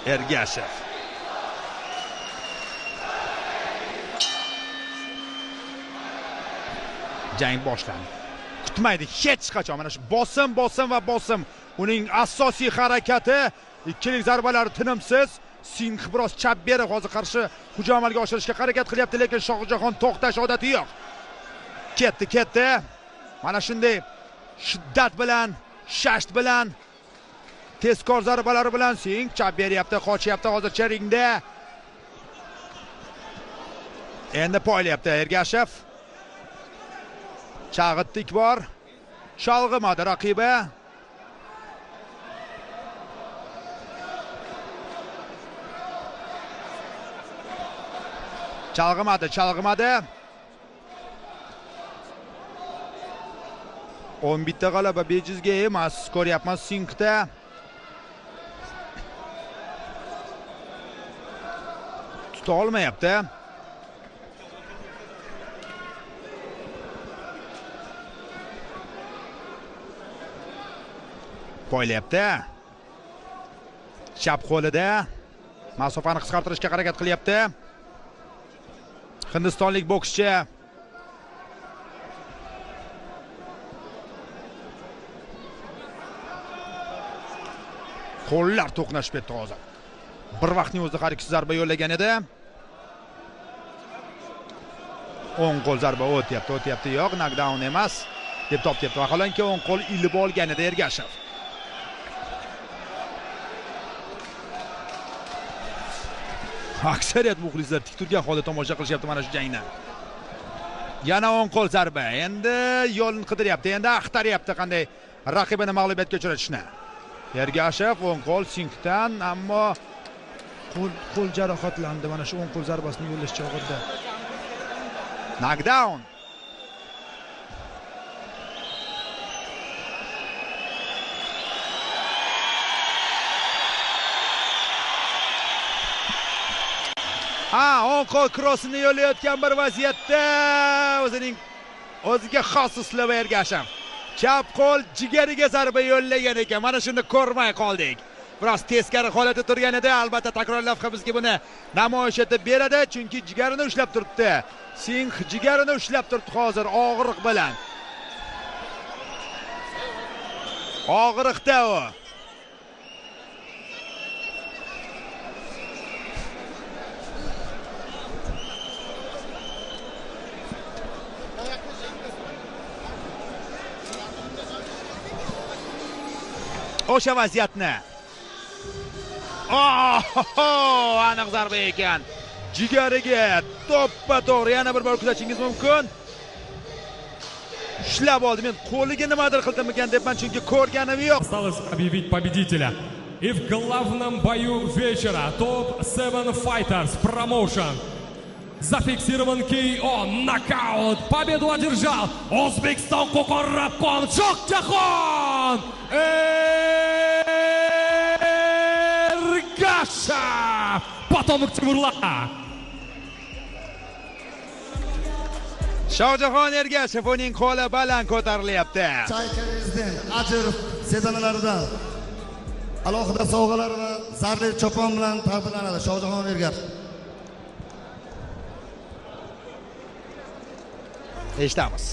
Ergashev. Jang boshlandi. Kutmaydi hech qachon. Mana shu bosim va bosim. Uning asosiy harakati, ikkilik zarbalari tinimsiz. Singh biroz chap berib hozir qarshi hujum amalga oshirishga harakat qilyapti, lekin Shohjahon to'xtash odati yo'q. Ketdi. Mana shunday shiddat bilan, shasht bilan, tezkor zarbalari bilan Singh chap beryapti, qochyapti hozircha ringda. Endi poylayapti Ergashev. Chag'itdik bor. Chalg'imadi raqibi. Chalg'imadi. 11 ta g'alaba bejizga emas, ko'ryapmiz Singhda. Tuta olmayapti. Poylayapti. Chap qo'lida masofani qisqartirishga harakat qilyapti. Hindistonlik bokschi qo'llar to'qnashib ketdi hozir. Bir vaqtning o'zida har ikki zarba yo'llagan edi. O'ng qo'l zarba o'tyapti. Yo'q, knockdown emas deb topyapti. Vaholanki o'ng qo'l ilib olgan edi Ergashev. Aksariyat muxlislar tik turgan holda tomosha qilishyapti mana shu jangni. Yana o'ng qo'l zarba. Endi yo'lni qidiryapti, endi axtaryapti qanday raqibini mag'lubiyatga uchratishni. Ergashev o'ng qo'l Singhdan, ammo qo'l jarohatlandi mana shu o'ng qo'l zarbasini yo'llash chog'ida. Knockdown. O'ng qo'l krossini yo'llayotgan bir vaziyatda o'ziga xos uslubi Ergashev. Chap qo'l jigariga zarba yo'llagan ekan. Mana shuni ko'rmay qoldik. Biroz teskari holatda turgan edi. Albatta takrorlab bizga buni namoyish etib beradi, chunki jigarini ushlab turibdi. Singh jigarini ushlab turibdi hozir og'riq bilan. Og'riqda u. O'sha vaziyatni. Aniq zarba ekan. Jigariga to'ppa-to'g'ri yana bir bor kuzatishingiz mumkin. Ushlab oldi. Men qo'liga nimadir qildimikan debman, chunki ko'rganim yo'q. Осталось объявить победителя. И в главном бою вечера топ-7 Fighters Promotion зафиксирован KO, нокаут. Победу одержал O'zbekiston Qo'qon Shohjahon Ergashev. Потомок Timurla. Shohjahon Ergashev uning qo'li baland ko'tarilyapti. Chaykarizdan Ajirov sedanalaridan alohida sovg'alar va zarli chopon bilan taqdirlanadi Shohjahon Ergashev. Eshitamiz.